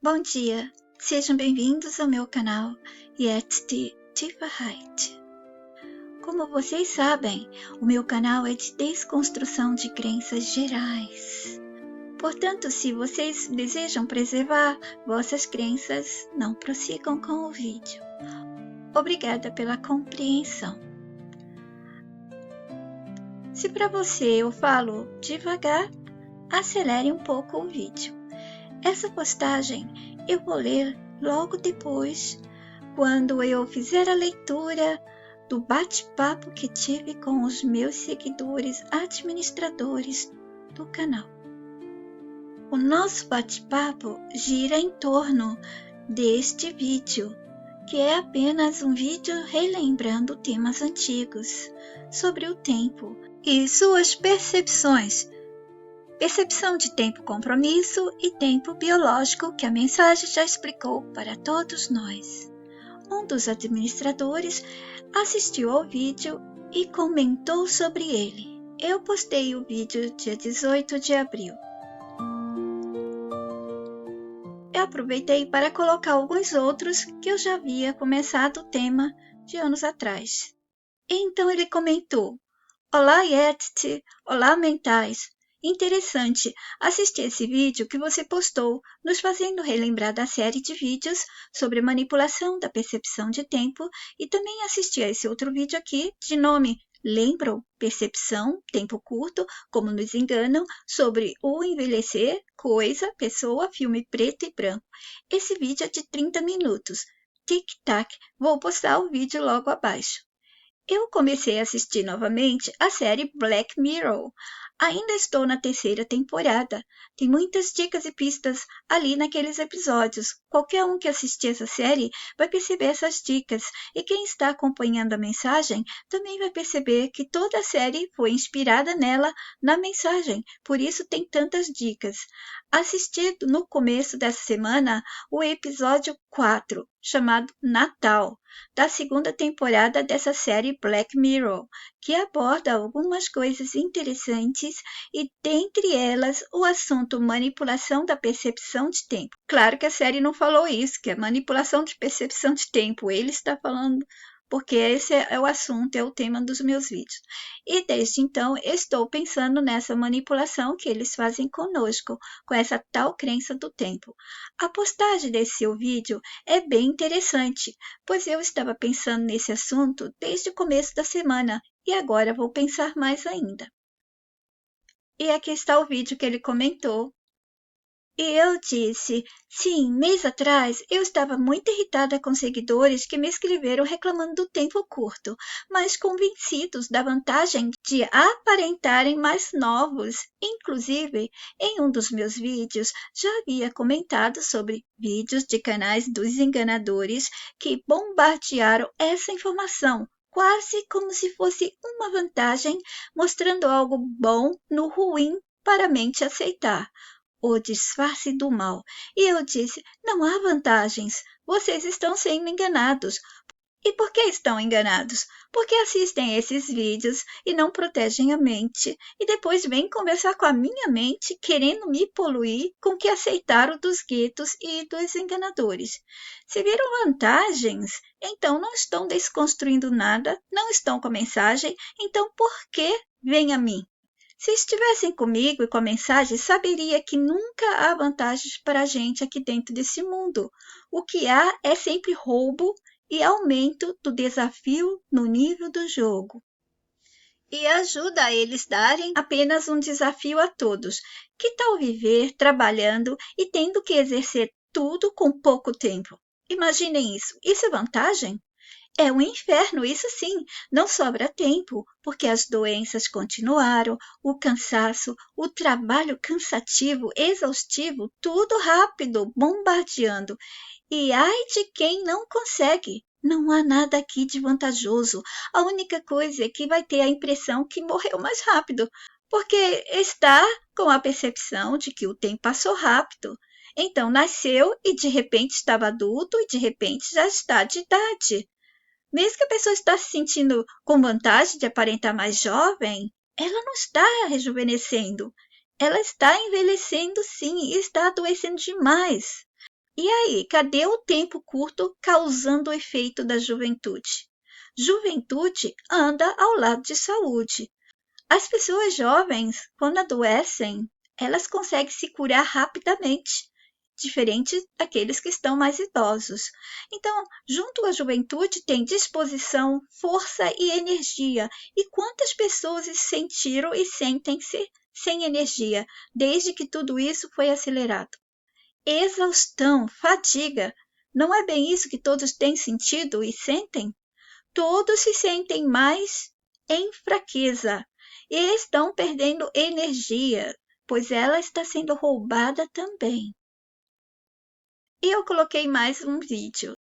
Bom dia, sejam bem-vindos ao meu canal Yet de Wahrheit. Como vocês sabem, o meu canal é de desconstrução de crenças gerais. Portanto, se vocês desejam preservar vossas crenças, não prossigam com o vídeo. Obrigada pela compreensão. Se para você eu falo devagar, acelere um pouco o vídeo. Essa postagem eu vou ler logo depois, quando eu fizer a leitura do bate-papo que tive com os meus seguidores administradores do canal. O nosso bate-papo gira em torno deste vídeo, que é apenas um vídeo relembrando temas antigos sobre o tempo e suas percepções. Percepção de tempo compromisso e tempo biológico que a mensagem já explicou para todos nós. Um dos administradores assistiu ao vídeo e comentou sobre ele. Eu postei o vídeo dia 18 de abril. Eu aproveitei para colocar alguns outros que eu já havia começado o tema de anos atrás. Então ele comentou: Olá, Yet, olá, mentais. Interessante assistir esse vídeo que você postou, nos fazendo relembrar da série de vídeos sobre manipulação da percepção de tempo e também assistir a esse outro vídeo aqui de nome Lembram? Percepção, tempo curto, como nos enganam, sobre o envelhecer, coisa, pessoa, filme preto e branco. Esse vídeo é de 30 minutos. Tic-tac, vou postar o vídeo logo abaixo. Eu comecei a assistir novamente a série Black Mirror. Ainda estou na 3ª temporada. Tem muitas dicas e pistas ali naqueles episódios. Qualquer um que assistir essa série vai perceber essas dicas. E quem está acompanhando a mensagem também vai perceber que toda a série foi inspirada nela, na mensagem. Por isso tem tantas dicas. Assisti no começo dessa semana o episódio 4, chamado Natal, da 2ª temporada dessa série Black Mirror, que aborda algumas coisas interessantes e, dentre elas, o assunto manipulação da percepção de tempo. Claro que a série não falou isso, que é manipulação de percepção de tempo. Ele está falando porque esse é o assunto, é o tema dos meus vídeos. E desde então estou pensando nessa manipulação que eles fazem conosco, com essa tal crença do tempo. A postagem desse seu vídeo é bem interessante, pois eu estava pensando nesse assunto desde o começo da semana e agora vou pensar mais ainda. E aqui está o vídeo que ele comentou. E eu disse, sim, mês atrás eu estava muito irritada com seguidores que me escreveram reclamando do tempo curto, mas convencidos da vantagem de aparentarem mais novos. Inclusive, em um dos meus vídeos, já havia comentado sobre vídeos de canais dos enganadores que bombardearam essa informação, quase como se fosse uma vantagem, mostrando algo bom no ruim para a mente aceitar. O disfarce do mal. E eu disse, não há vantagens, vocês estão sendo enganados. E por que estão enganados? Porque assistem esses vídeos e não protegem a mente, e depois vêm conversar com a minha mente, querendo me poluir com o que aceitaram dos guetos e dos enganadores. Se viram vantagens, então não estão desconstruindo nada, não estão com a mensagem, então por que vêm a mim? Se estivessem comigo e com a mensagem, saberia que nunca há vantagens para a gente aqui dentro desse mundo. O que há é sempre roubo e aumento do desafio no nível do jogo. E ajuda a eles darem apenas um desafio a todos. Que tal viver trabalhando e tendo que exercer tudo com pouco tempo? Imaginem isso. Isso é vantagem? É um inferno, isso sim, não sobra tempo, porque as doenças continuaram, o cansaço, o trabalho cansativo, exaustivo, tudo rápido, bombardeando. E ai de quem não consegue. Não há nada aqui de vantajoso. A única coisa é que vai ter a impressão que morreu mais rápido, porque está com a percepção de que o tempo passou rápido. Então nasceu e de repente estava adulto e de repente já está de idade. Mesmo que a pessoa está se sentindo com vantagem de aparentar mais jovem, ela não está rejuvenescendo. Ela está envelhecendo sim e está adoecendo demais. E aí, cadê o tempo curto causando o efeito da juventude? Juventude anda ao lado de saúde. As pessoas jovens, quando adoecem, elas conseguem se curar rapidamente, diferente daqueles que estão mais idosos. Então, junto à juventude tem disposição, força e energia. E quantas pessoas se sentiram e sentem-se sem energia, desde que tudo isso foi acelerado? Exaustão, fadiga. Não é bem isso que todos têm sentido e sentem? Todos se sentem mais em fraqueza e estão perdendo energia, pois ela está sendo roubada também. E eu coloquei mais um vídeo.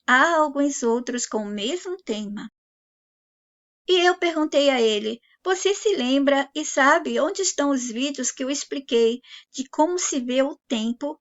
Há alguns outros com o mesmo tema. E eu perguntei a ele: você se lembra e sabe onde estão os vídeos que eu expliquei de como se vê o tempo?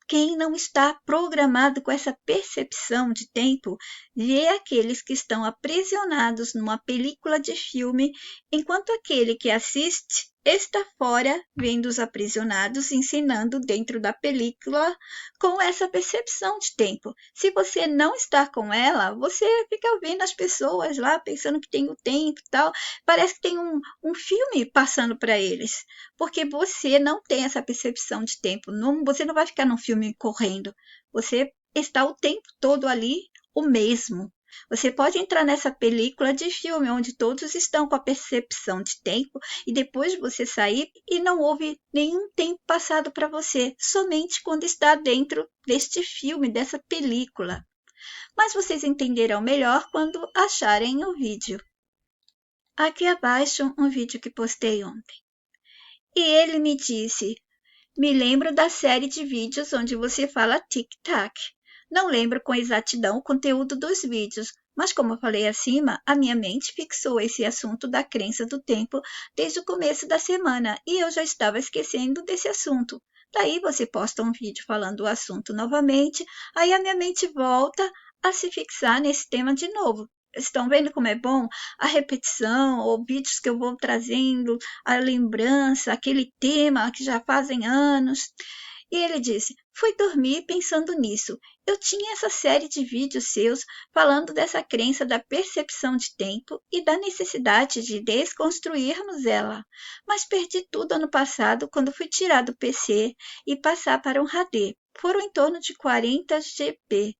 Quem não está programado com essa percepção de tempo vê aqueles que estão aprisionados numa película de filme, enquanto aquele que assiste está fora, vendo os aprisionados ensinando dentro da película com essa percepção de tempo. Se você não está com ela, você fica vendo as pessoas lá pensando que tem o tempo e tal. Parece que tem um filme passando para eles, porque você não tem essa percepção de tempo. Não, você não vai ficar num filme correndo. Você está o tempo todo ali o mesmo. Você pode entrar nessa película de filme onde todos estão com a percepção de tempo e depois você sair e não houve nenhum tempo passado para você, somente quando está dentro deste filme, dessa película. Mas vocês entenderão melhor quando acharem o vídeo. Aqui abaixo um vídeo que postei ontem. E ele me disse: me lembro da série de vídeos onde você fala tic-tac. Não lembro com exatidão o conteúdo dos vídeos, mas como eu falei acima, a minha mente fixou esse assunto da crença do tempo desde o começo da semana e eu já estava esquecendo desse assunto. Daí você posta um vídeo falando o assunto novamente, aí a minha mente volta a se fixar nesse tema de novo. Estão vendo como é bom a repetição, ou vídeos que eu vou trazendo, a lembrança, aquele tema que já fazem anos. E ele disse: fui dormir pensando nisso. Eu tinha essa série de vídeos seus falando dessa crença da percepção de tempo e da necessidade de desconstruirmos ela. Mas perdi tudo ano passado quando fui tirar do PC e passar para um HD. Foram em torno de 40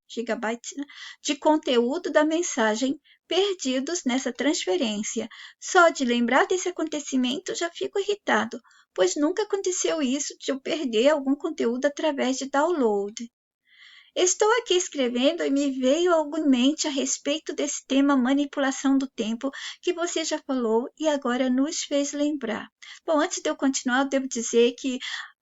gigabytes, né, de conteúdo da mensagem perdidos nessa transferência. Só de lembrar desse acontecimento já fico irritado, pois nunca aconteceu isso de eu perder algum conteúdo através de download. Estou aqui escrevendo e me veio algo em mente a respeito desse tema manipulação do tempo que você já falou e agora nos fez lembrar. Bom, antes de eu continuar, eu devo dizer que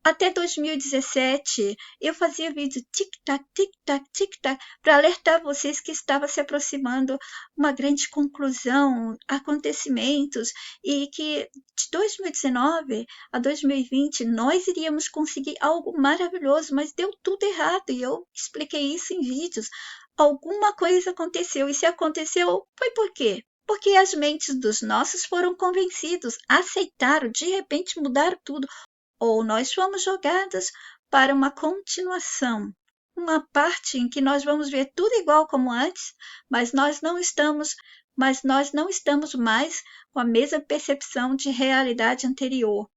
até 2017 eu fazia vídeo tic-tac, tic-tac, tic-tac para alertar vocês que estava se aproximando uma grande conclusão, acontecimentos e que de 2019 a 2020 nós iríamos conseguir algo maravilhoso, mas deu tudo errado e eu expliquei isso em vídeos. Alguma coisa aconteceu e se aconteceu foi por quê? Porque as mentes dos nossos foram convencidos, aceitaram, de repente mudaram tudo, ou nós fomos jogadas para uma continuação, uma parte em que nós vamos ver tudo igual como antes, mas nós não estamos mais com a mesma percepção de realidade anterior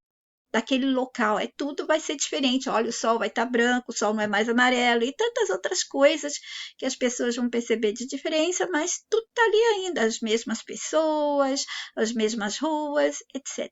daquele local. Tudo vai ser diferente. Olha, o sol vai estar branco, o sol não é mais amarelo e tantas outras coisas que as pessoas vão perceber de diferença, mas tudo está ali ainda, as mesmas pessoas, as mesmas ruas, etc.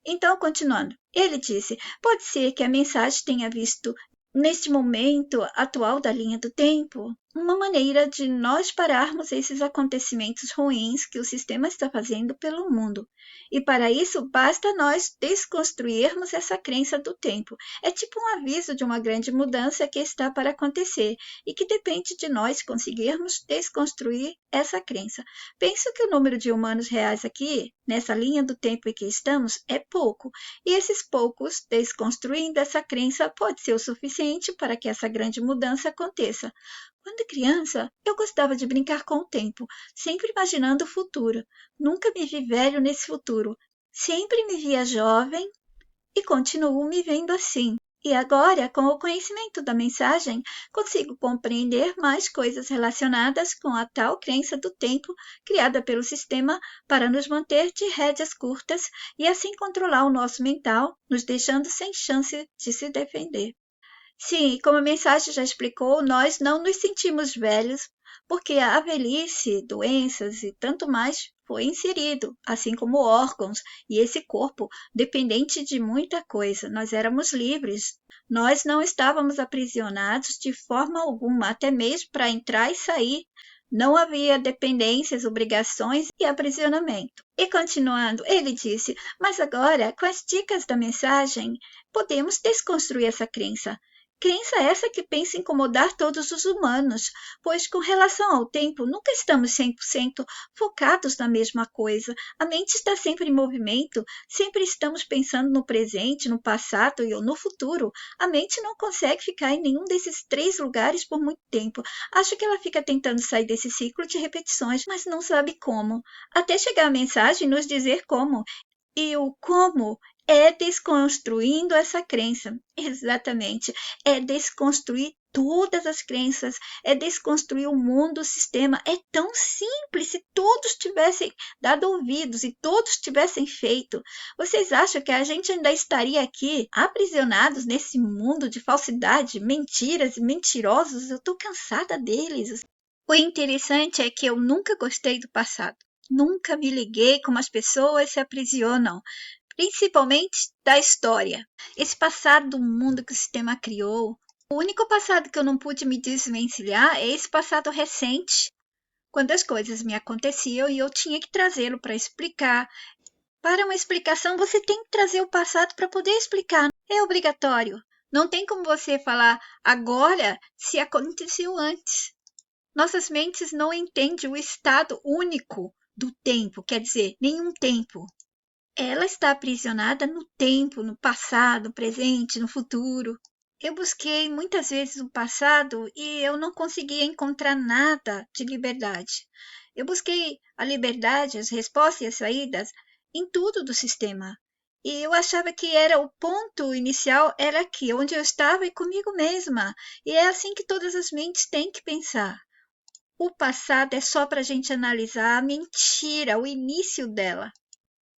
Então, continuando, ele disse: pode ser que a mensagem tenha visto, neste momento atual da linha do tempo, uma maneira de nós pararmos esses acontecimentos ruins que o sistema está fazendo pelo mundo. E para isso, basta nós desconstruirmos essa crença do tempo. É tipo um aviso de uma grande mudança que está para acontecer e que depende de nós conseguirmos desconstruir essa crença. Penso que o número de humanos reais aqui, nessa linha do tempo em que estamos, é pouco. E esses poucos, desconstruindo essa crença, pode ser o suficiente para que essa grande mudança aconteça. Quando criança, eu gostava de brincar com o tempo, sempre imaginando o futuro. Nunca me vi velho nesse futuro. Sempre me via jovem e continuo me vendo assim. E agora, com o conhecimento da mensagem, consigo compreender mais coisas relacionadas com a tal crença do tempo criada pelo sistema para nos manter de rédeas curtas e assim controlar o nosso mental, nos deixando sem chance de se defender. Sim, como a mensagem já explicou, nós não nos sentimos velhos, porque a velhice, doenças e tanto mais foi inserido, assim como órgãos e esse corpo, dependente de muita coisa. Nós éramos livres, nós não estávamos aprisionados de forma alguma, até mesmo para entrar e sair. Não havia dependências, obrigações e aprisionamento. E continuando, ele disse: mas agora, com as dicas da mensagem, podemos desconstruir essa crença. Crença essa que pensa incomodar todos os humanos, pois com relação ao tempo nunca estamos 100% focados na mesma coisa. A mente está sempre em movimento, sempre estamos pensando no presente, no passado ou no futuro. A mente não consegue ficar em nenhum desses três lugares por muito tempo. Acho que ela fica tentando sair desse ciclo de repetições, mas não sabe como. Até chegar a mensagem e nos dizer como. E o como é desconstruindo essa crença. Exatamente. É desconstruir todas as crenças, é desconstruir o mundo, o sistema. É tão simples se todos tivessem dado ouvidos e todos tivessem feito. Vocês acham que a gente ainda estaria aqui aprisionados nesse mundo de falsidade, mentiras e mentirosos? Eu estou cansada deles. O interessante é que eu nunca gostei do passado. Nunca me liguei como as pessoas se aprisionam, principalmente da história. Esse passado do mundo que o sistema criou. O único passado que eu não pude me desvencilhar é esse passado recente, quando as coisas me aconteciam e eu tinha que trazê-lo para explicar. Para uma explicação, você tem que trazer o passado para poder explicar. É obrigatório. Não tem como você falar agora se aconteceu antes. Nossas mentes não entendem o estado único do tempo, quer dizer, nenhum tempo. Ela está aprisionada no tempo, no passado, no presente, no futuro. Eu busquei muitas vezes o passado e eu não conseguia encontrar nada de liberdade. Eu busquei a liberdade, as respostas e as saídas em tudo do sistema. E eu achava que era o ponto inicial, era aqui, onde eu estava e comigo mesma. E é assim que todas as mentes têm que pensar. O passado é só para a gente analisar a mentira, o início dela.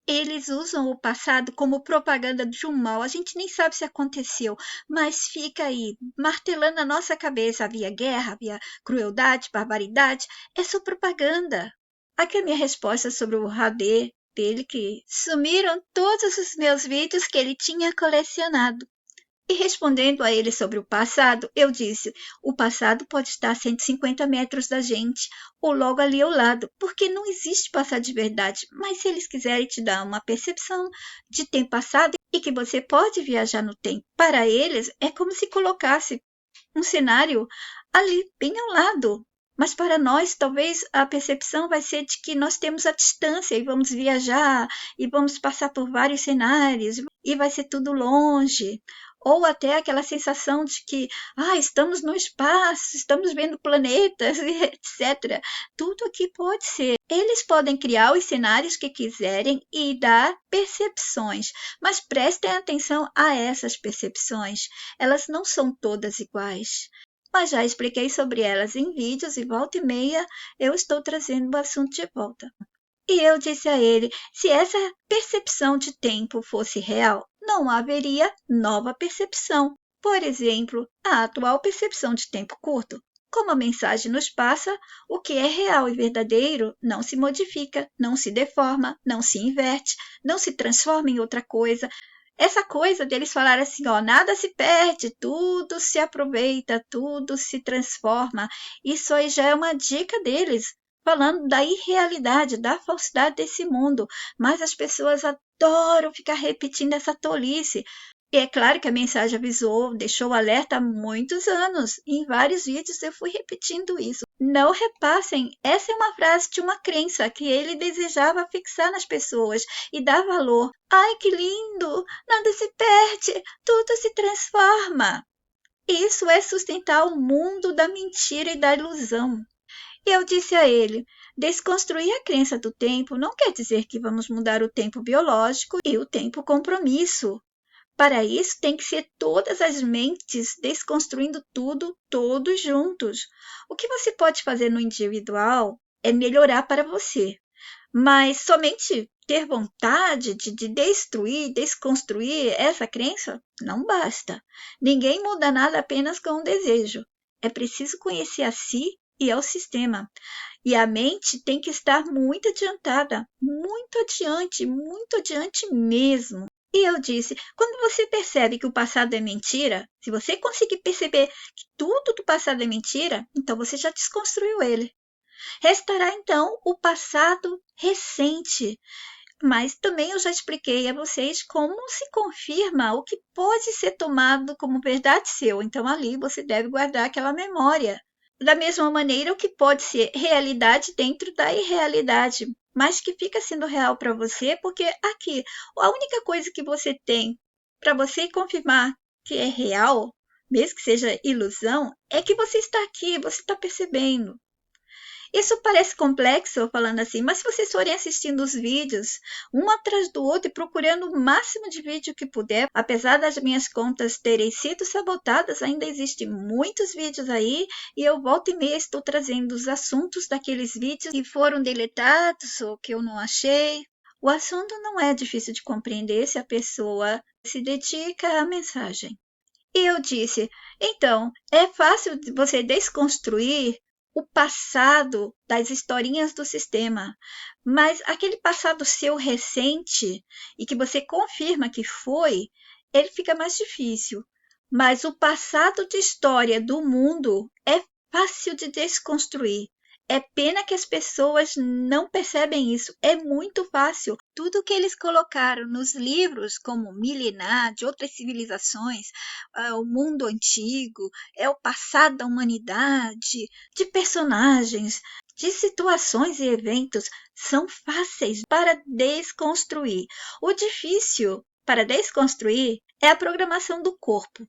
Eles usam o passado como propaganda de um mal. A gente nem sabe se aconteceu, mas fica aí, martelando na nossa cabeça. Havia guerra, havia crueldade, barbaridade. É só propaganda. Aqui é a minha resposta sobre o HD dele, que sumiram todos os meus vídeos que ele tinha colecionado. E respondendo a ele sobre o passado, eu disse: o passado pode estar a 150 metros da gente, ou logo ali ao lado, porque não existe passado de verdade. Mas se eles quiserem te dar uma percepção de tempo passado e que você pode viajar no tempo, para eles é como se colocasse um cenário ali, bem ao lado. Mas para nós, talvez a percepção vai ser de que nós temos a distância e vamos viajar e vamos passar por vários cenários e vai ser tudo longe. Ou até aquela sensação de que estamos no espaço, estamos vendo planetas, etc. Tudo aqui pode ser. Eles podem criar os cenários que quiserem e dar percepções, mas prestem atenção a essas percepções. Elas não são todas iguais. Mas já expliquei sobre elas em vídeos e volta e meia eu estou trazendo o assunto de volta. E eu disse a ele: se essa percepção de tempo fosse real, não haveria nova percepção. Por exemplo, a atual percepção de tempo curto. Como a mensagem nos passa, o que é real e verdadeiro não se modifica, não se deforma, não se inverte, não se transforma em outra coisa. Essa coisa deles falar assim, nada se perde, tudo se aproveita, tudo se transforma. Isso aí já é uma dica deles, falando da irrealidade, da falsidade desse mundo. Mas as pessoas adoram ficar repetindo essa tolice. E é claro que a mensagem avisou, deixou o alerta há muitos anos. Em vários vídeos eu fui repetindo isso. Não repassem, essa é uma frase de uma crença que ele desejava fixar nas pessoas e dar valor. Ai, que lindo! Nada se perde, tudo se transforma. Isso é sustentar o mundo da mentira e da ilusão. E eu disse a ele: desconstruir a crença do tempo não quer dizer que vamos mudar o tempo biológico e o tempo compromisso. Para isso, tem que ser todas as mentes desconstruindo tudo, todos juntos. O que você pode fazer no individual é melhorar para você, mas somente ter vontade de destruir, desconstruir essa crença não basta. Ninguém muda nada apenas com um desejo. É preciso conhecer a si e ao sistema. E a mente tem que estar muito adiantada, muito adiante mesmo. E eu disse, quando você percebe que o passado é mentira, se você conseguir perceber que tudo do passado é mentira, então você já desconstruiu ele. Restará então o passado recente. Mas também eu já expliquei a vocês como se confirma o que pode ser tomado como verdade seu. Então ali você deve guardar aquela memória. Da mesma maneira, o que pode ser realidade dentro da irrealidade, mas que fica sendo real para você, porque aqui a única coisa que você tem para você confirmar que é real, mesmo que seja ilusão, é que você está aqui, você está percebendo. Isso parece complexo, falando assim, mas se vocês forem assistindo os vídeos, um atrás do outro e procurando o máximo de vídeo que puder, apesar das minhas contas terem sido sabotadas, ainda existem muitos vídeos aí e eu volta e meia estou trazendo os assuntos daqueles vídeos que foram deletados ou que eu não achei. O assunto não é difícil de compreender se a pessoa se dedica à mensagem. E eu disse, então, é fácil você desconstruir o passado das historinhas do sistema, mas aquele passado seu recente e que você confirma que foi, ele fica mais difícil. Mas o passado de história do mundo é fácil de desconstruir. É pena que as pessoas não percebem isso. É muito fácil. Tudo que eles colocaram nos livros, como milenar, de outras civilizações, o mundo antigo, é o passado da humanidade, de personagens, de situações e eventos, são fáceis para desconstruir. O difícil para desconstruir é a programação do corpo.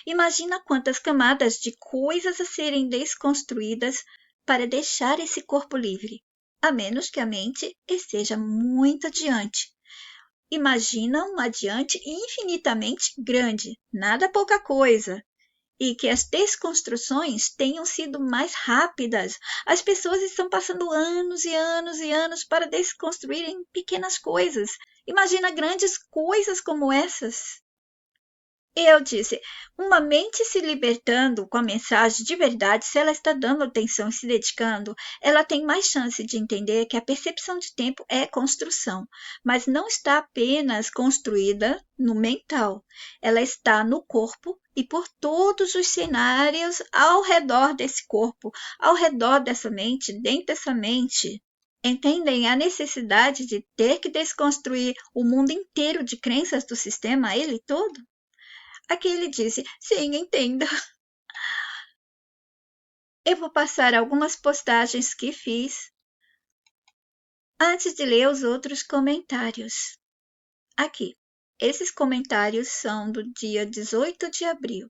Imagina quantas camadas de coisas a serem desconstruídas para deixar esse corpo livre, a menos que a mente esteja muito adiante. Imagina um adiante infinitamente grande, nada pouca coisa, e que as desconstruções tenham sido mais rápidas. As pessoas estão passando anos e anos e anos para desconstruírem pequenas coisas. Imagina grandes coisas como essas. Eu disse, uma mente se libertando com a mensagem de verdade, se ela está dando atenção e se dedicando, ela tem mais chance de entender que a percepção de tempo é construção, mas não está apenas construída no mental, ela está no corpo e por todos os cenários ao redor desse corpo, ao redor dessa mente, dentro dessa mente. Entendem a necessidade de ter que desconstruir o mundo inteiro de crenças do sistema, ele todo? Aqui ele disse, sim, entendo. Eu vou passar algumas postagens que fiz antes de ler os outros comentários. Aqui, esses comentários são do dia 18 de abril.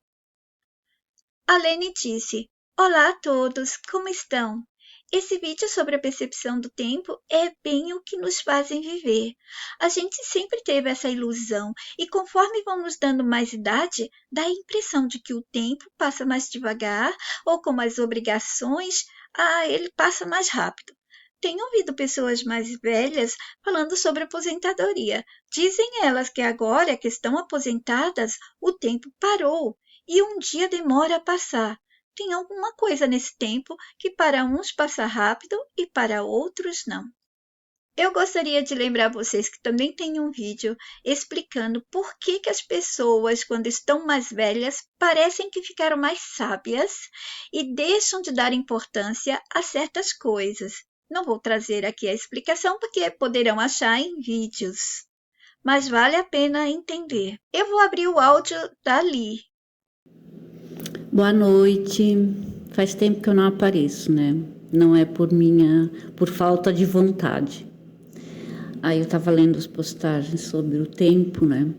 A Lene disse, olá a todos, como estão? Esse vídeo sobre a percepção do tempo é bem o que nos fazem viver. A gente sempre teve essa ilusão e conforme vamos dando mais idade, dá a impressão de que o tempo passa mais devagar ou com as obrigações, ele passa mais rápido. Tenho ouvido pessoas mais velhas falando sobre aposentadoria. Dizem elas que agora que estão aposentadas, o tempo parou e um dia demora a passar. Tem alguma coisa nesse tempo que para uns passa rápido e para outros não. Eu gostaria de lembrar vocês que também tem um vídeo explicando por que as pessoas, quando estão mais velhas, parecem que ficaram mais sábias e deixam de dar importância a certas coisas. Não vou trazer aqui a explicação porque poderão achar em vídeos, mas vale a pena entender. Eu vou abrir o áudio dali. Boa noite. Faz tempo que eu não apareço, né? Não é por falta de vontade. Aí eu tava lendo as postagens sobre o tempo, né?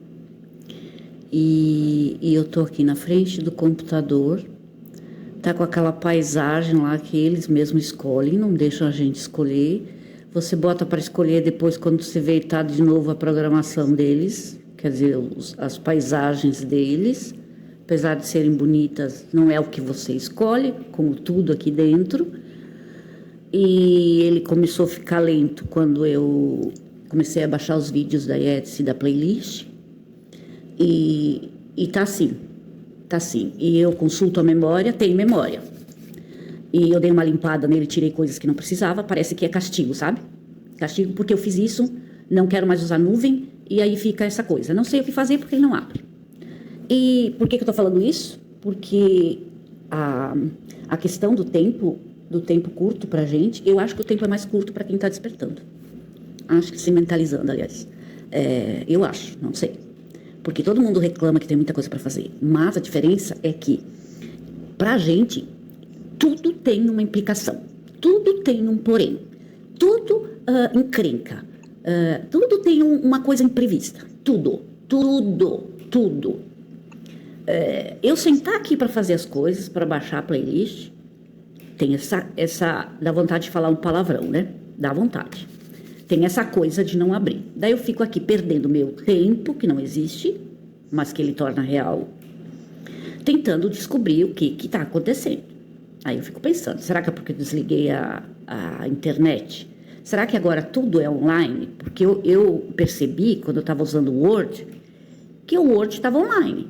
E eu tô aqui na frente do computador. Tá com aquela paisagem lá que eles mesmos escolhem, não deixam a gente escolher. Você bota para escolher depois quando você vê e tá de novo a programação deles, quer dizer, as paisagens deles, apesar de serem bonitas, não é o que você escolhe, como tudo aqui dentro. E ele começou a ficar lento quando eu comecei a baixar os vídeos da Etsy, da playlist. E tá assim. E eu consulto a memória, tem memória. E eu dei uma limpada nele, tirei coisas que não precisava, parece que é castigo, sabe? Castigo porque eu fiz isso, não quero mais usar nuvem, e aí fica essa coisa. Não sei o que fazer porque ele não abre. E por que eu tô falando isso? Porque a questão do tempo curto pra gente, eu acho que o tempo é mais curto para quem tá despertando. Acho que se mentalizando, aliás. Eu acho, não sei. Porque todo mundo reclama que tem muita coisa para fazer. Mas a diferença é que, pra gente, tudo tem uma implicação. Tudo tem um porém. Tudo encrenca. Tudo tem uma coisa imprevista. Tudo. Eu sentar aqui para fazer as coisas, para baixar a playlist, tem dá vontade de falar um palavrão, né? Dá vontade. Tem essa coisa de não abrir. Daí eu fico aqui perdendo meu tempo, que não existe, mas que ele torna real, tentando descobrir o que está acontecendo. Aí eu fico pensando, será que é porque eu desliguei a internet? Será que agora tudo é online? Porque eu percebi, quando eu estava usando o Word, que o Word estava online.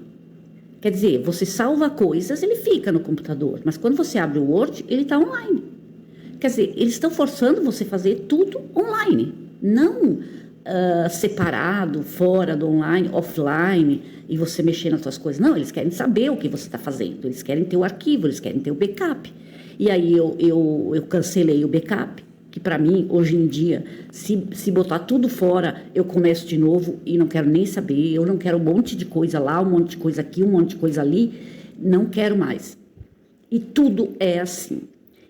Quer dizer, você salva coisas, ele fica no computador, mas quando você abre o Word, ele está online. Quer dizer, eles estão forçando você a fazer tudo online, não separado, fora do online, offline, e você mexer nas suas coisas. Não, eles querem saber o que você está fazendo, eles querem ter o arquivo, eles querem ter o backup. E aí eu cancelei o backup, que para mim, hoje em dia, se botar tudo fora, eu começo de novo e não quero nem saber, eu não quero um monte de coisa lá, um monte de coisa aqui, um monte de coisa ali, não quero mais. E tudo é assim.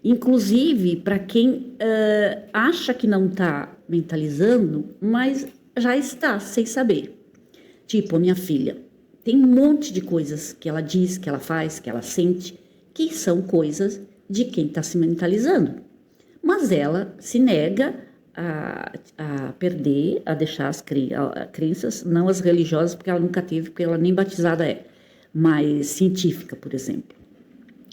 Inclusive, para quem acha que não está mentalizando, mas já está, sem saber. Tipo, a minha filha, tem um monte de coisas que ela diz, que ela faz, que ela sente, que são coisas de quem está se mentalizando. Mas ela se nega a perder, a deixar as crenças, não as religiosas, porque ela nunca teve, porque ela nem batizada é, mas científica, por exemplo.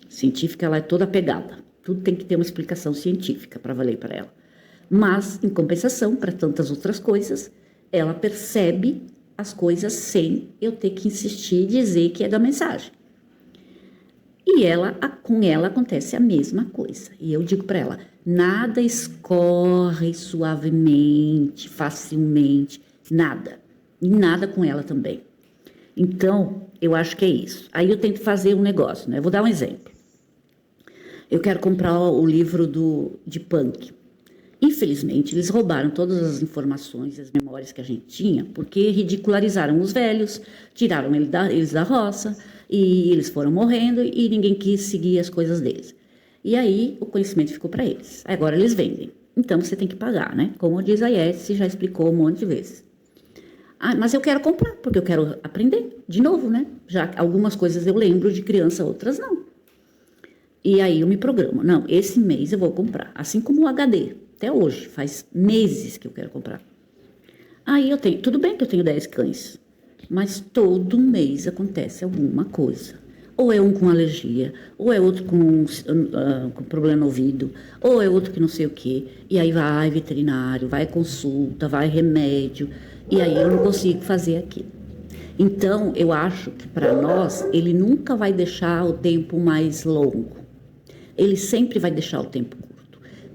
Científica, ela é toda pegada. Tudo tem que ter uma explicação científica para valer para ela. Mas, em compensação, para tantas outras coisas, ela percebe as coisas sem eu ter que insistir e dizer que é da mensagem. E com ela acontece a mesma coisa. E eu digo para ela, nada escorre suavemente, facilmente, nada. E nada com ela também. Então, eu acho que é isso. Aí eu tento fazer um negócio, né? Eu vou dar um exemplo. Eu quero comprar o livro de Punk. Infelizmente, eles roubaram todas as informações e as memórias que a gente tinha, porque ridicularizaram os velhos, tiraram eles da roça, e eles foram morrendo e ninguém quis seguir as coisas deles. E aí, o conhecimento ficou para eles. Agora eles vendem. Então, você tem que pagar, né? Como diz a Etsy, já explicou um monte de vezes. Mas eu quero comprar, porque eu quero aprender de novo, né? Já algumas coisas eu lembro de criança, outras não. E aí eu me programo. Não, esse mês eu vou comprar. Assim como o HD. Até hoje, faz meses que eu quero comprar. Aí eu tenho, tudo bem que eu tenho 10 cães, mas todo mês acontece alguma coisa. Ou é um com alergia, ou é outro com problema no ouvido, ou é outro que não sei o quê. E aí vai veterinário, vai consulta, vai remédio, e aí eu não consigo fazer aquilo. Então, eu acho que para nós, ele nunca vai deixar o tempo mais longo. Ele sempre vai deixar o tempo curto.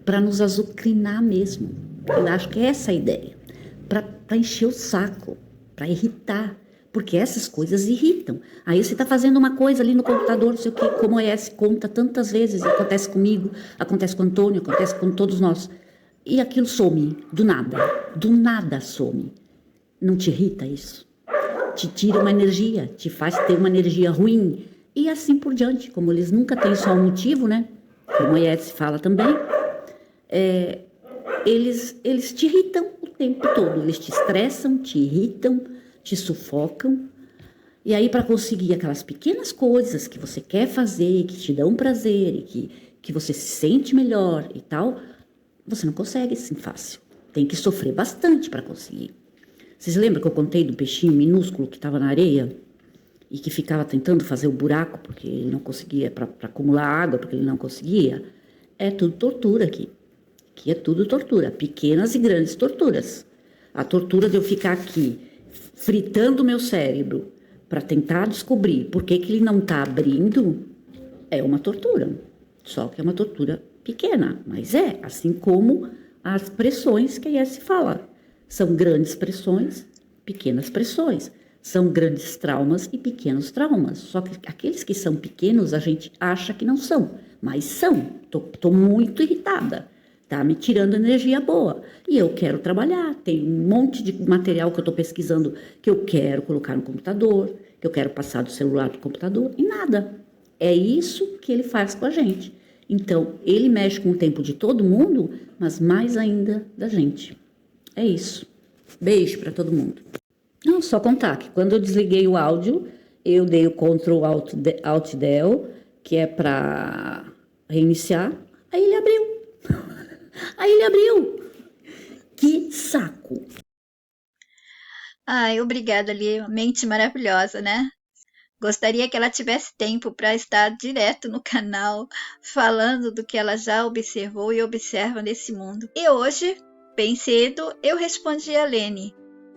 Para nos azucrinar mesmo. Eu acho que é essa a ideia. Para encher o saco, para irritar. Porque essas coisas irritam. Aí você está fazendo uma coisa ali no computador, não sei o quê, como é, se conta tantas vezes, acontece comigo, acontece com o Antônio, acontece com todos nós. E aquilo some, do nada some. Não te irrita isso? Te tira uma energia, te faz ter uma energia ruim. E assim por diante, como eles nunca têm só um motivo, né? Como a Etsy fala também. Eles te irritam o tempo todo, eles te estressam, te irritam, te sufocam. E aí, para conseguir aquelas pequenas coisas que você quer fazer, que te dão prazer e que você se sente melhor e tal, você não consegue assim fácil. Tem que sofrer bastante para conseguir. Vocês lembram que eu contei do peixinho minúsculo que estava na areia e que ficava tentando fazer o buraco porque ele não conseguia, para acumular água, porque ele não conseguia? É tudo tortura aqui. Aqui é tudo tortura, pequenas e grandes torturas. A tortura de eu ficar aqui fritando o meu cérebro para tentar descobrir por que ele não está abrindo é uma tortura. Só que é uma tortura pequena, mas é assim como as pressões que a IES fala. São grandes pressões, pequenas pressões. São grandes traumas e pequenos traumas. Só que aqueles que são pequenos a gente acha que não são, mas são. Tô muito irritada. Tá me tirando energia boa. E eu quero trabalhar. Tem um monte de material que eu estou pesquisando que eu quero colocar no computador, que eu quero passar do celular para o computador, e nada. É isso que ele faz com a gente. Então, ele mexe com o tempo de todo mundo, mas mais ainda da gente. É isso. Beijo para todo mundo. Não, só contar que quando eu desliguei o áudio, eu dei o Ctrl Alt Del, que é para reiniciar, aí ele abriu. Aí ele abriu. Que saco. Ai, obrigada, Lia. Mente maravilhosa, né? Gostaria que ela tivesse tempo para estar direto no canal, falando do que ela já observou e observa nesse mundo. E hoje, bem cedo, eu respondi a Lene.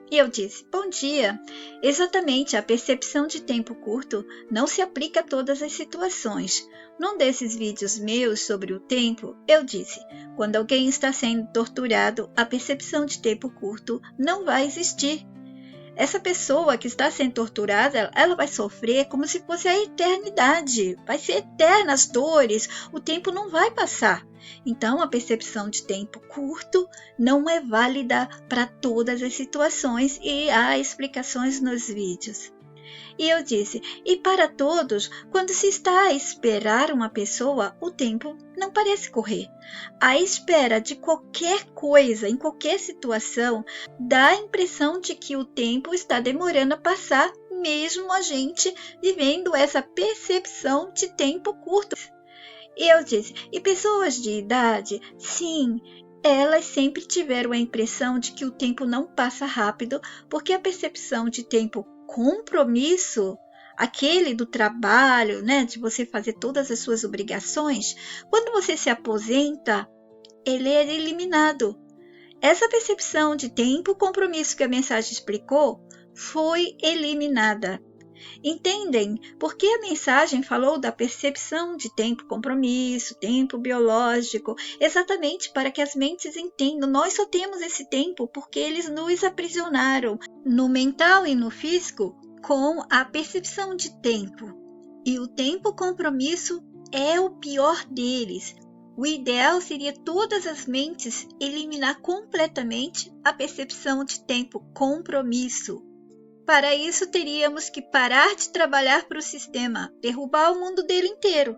E eu disse, bom dia. Exatamente, a percepção de tempo curto não se aplica a todas as situações. Num desses vídeos meus sobre o tempo, eu disse, quando alguém está sendo torturado, a percepção de tempo curto não vai existir. Essa pessoa que está sendo torturada, ela vai sofrer como se fosse a eternidade. Vai ser eterna as dores, o tempo não vai passar. Então, a percepção de tempo curto não é válida para todas as situações e há explicações nos vídeos. E eu disse, e para todos, quando se está a esperar uma pessoa, o tempo não parece correr. A espera de qualquer coisa, em qualquer situação, dá a impressão de que o tempo está demorando a passar, mesmo a gente vivendo essa percepção de tempo curto. E eu disse, e pessoas de idade, sim, elas sempre tiveram a impressão de que o tempo não passa rápido, porque a percepção de tempo compromisso, aquele do trabalho, né, de você fazer todas as suas obrigações, quando você se aposenta, ele é eliminado. Essa percepção de tempo compromisso que a mensagem explicou foi eliminada. Entendem? Porque a mensagem falou da percepção de tempo compromisso, tempo biológico, exatamente para que as mentes entendam. Nós só temos esse tempo porque eles nos aprisionaram no mental e no físico com a percepção de tempo. E o tempo compromisso é o pior deles. O ideal seria todas as mentes eliminar completamente a percepção de tempo compromisso. Para isso, teríamos que parar de trabalhar para o sistema, derrubar o mundo dele inteiro.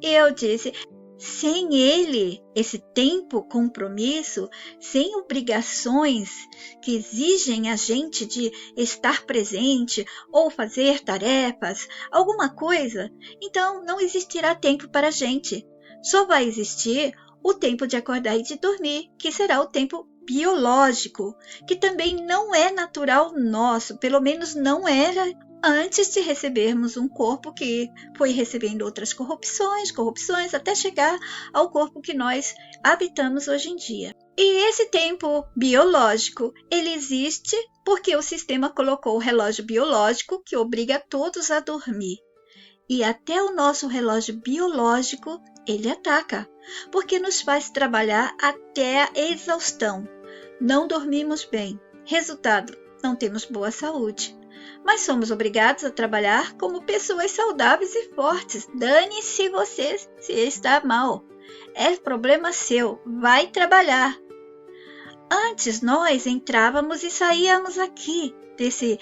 Eu disse, sem ele, esse tempo compromisso, sem obrigações que exigem a gente de estar presente ou fazer tarefas, alguma coisa, então não existirá tempo para a gente. Só vai existir o tempo de acordar e de dormir, que será o tempo biológico, que também não é natural nosso, pelo menos não era antes de recebermos um corpo que foi recebendo outras corrupções, até chegar ao corpo que nós habitamos hoje em dia. E esse tempo biológico, ele existe porque o sistema colocou o relógio biológico que obriga todos a dormir. E até o nosso relógio biológico, ele ataca, porque nos faz trabalhar até a exaustão. Não dormimos bem. Resultado, não temos boa saúde. Mas somos obrigados a trabalhar como pessoas saudáveis e fortes. Dane-se você se está mal. É problema seu. Vai trabalhar. Antes nós entrávamos e saíamos aqui desse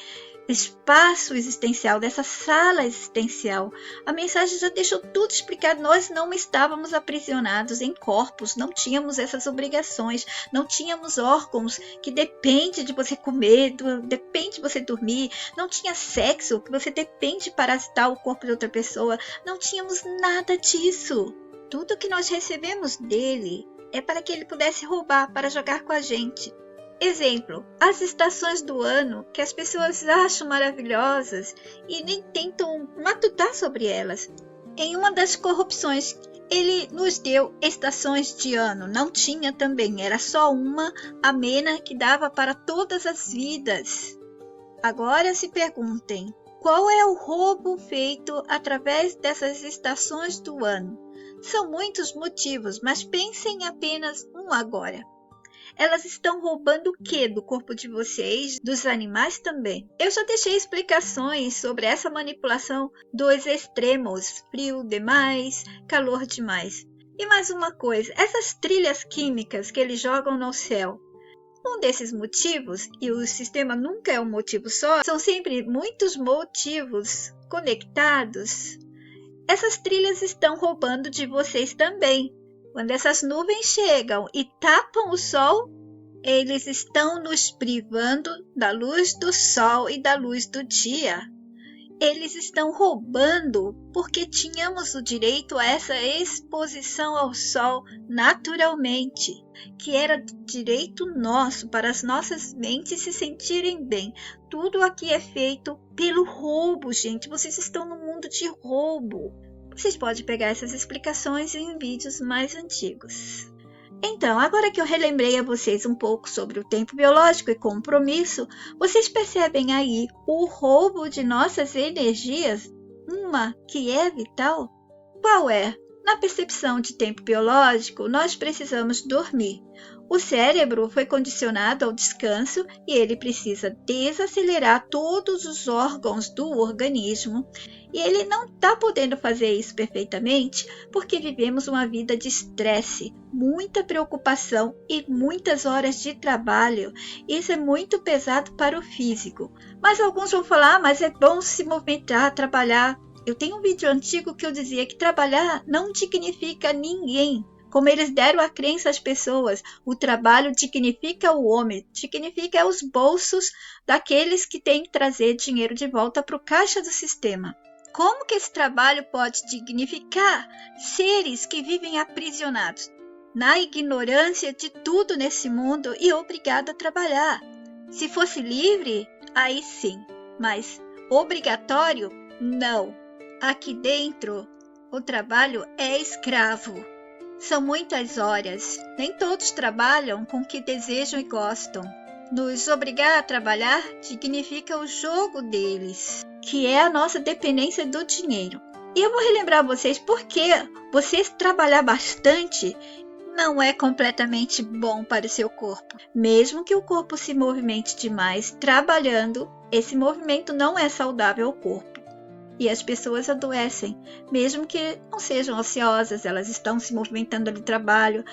espaço existencial, dessa sala existencial. A mensagem já deixou tudo explicado. Nós não estávamos aprisionados em corpos, não tínhamos essas obrigações, não tínhamos órgãos que depende de você comer, depende de você dormir, não tinha sexo que você depende de parasitar o corpo de outra pessoa, não tínhamos nada disso. Tudo que nós recebemos dele é para que ele pudesse roubar, para jogar com a gente. Exemplo, as estações do ano que as pessoas acham maravilhosas e nem tentam matutar sobre elas. Em uma das corrupções, ele nos deu estações de ano, não tinha também, era só uma amena que dava para todas as vidas. Agora se perguntem, qual é o roubo feito através dessas estações do ano? São muitos motivos, mas pensem apenas um agora. Elas estão roubando o que do corpo de vocês, dos animais também? Eu já deixei explicações sobre essa manipulação dos extremos, frio demais, calor demais. E mais uma coisa, essas trilhas químicas que eles jogam no céu, um desses motivos, e o sistema nunca é um motivo só, são sempre muitos motivos conectados. Essas trilhas estão roubando de vocês também. Quando essas nuvens chegam e tapam o sol, eles estão nos privando da luz do sol e da luz do dia. Eles estão roubando porque tínhamos o direito a essa exposição ao sol naturalmente, que era direito nosso para as nossas mentes se sentirem bem. Tudo aqui é feito pelo roubo, gente. Vocês estão no mundo de roubo. Vocês podem pegar essas explicações em vídeos mais antigos. Então, agora que eu relembrei a vocês um pouco sobre o tempo biológico e compromisso, vocês percebem aí o roubo de nossas energias? Uma que é vital? Qual é? Na percepção de tempo biológico, nós precisamos dormir. O cérebro foi condicionado ao descanso e ele precisa desacelerar todos os órgãos do organismo. E ele não está podendo fazer isso perfeitamente porque vivemos uma vida de estresse, muita preocupação e muitas horas de trabalho. Isso é muito pesado para o físico. Mas alguns vão falar, mas é bom se movimentar, trabalhar. Eu tenho um vídeo antigo que eu dizia que trabalhar não dignifica ninguém. Como eles deram a crença às pessoas, o trabalho dignifica o homem, dignifica os bolsos daqueles que têm que trazer dinheiro de volta para o caixa do sistema. Como que esse trabalho pode dignificar seres que vivem aprisionados na ignorância de tudo nesse mundo e obrigado a trabalhar? Se fosse livre, aí sim, mas obrigatório, não. Aqui dentro, o trabalho é escravo. São muitas horas. Nem todos trabalham com o que desejam e gostam. Nos obrigar a trabalhar significa o jogo deles, que é a nossa dependência do dinheiro. E eu vou relembrar vocês porque vocês trabalhar bastante não é completamente bom para o seu corpo. Mesmo que o corpo se movimente demais trabalhando, esse movimento não é saudável ao corpo. E as pessoas adoecem, mesmo que não sejam ociosas, elas estão se movimentando ali no trabalho.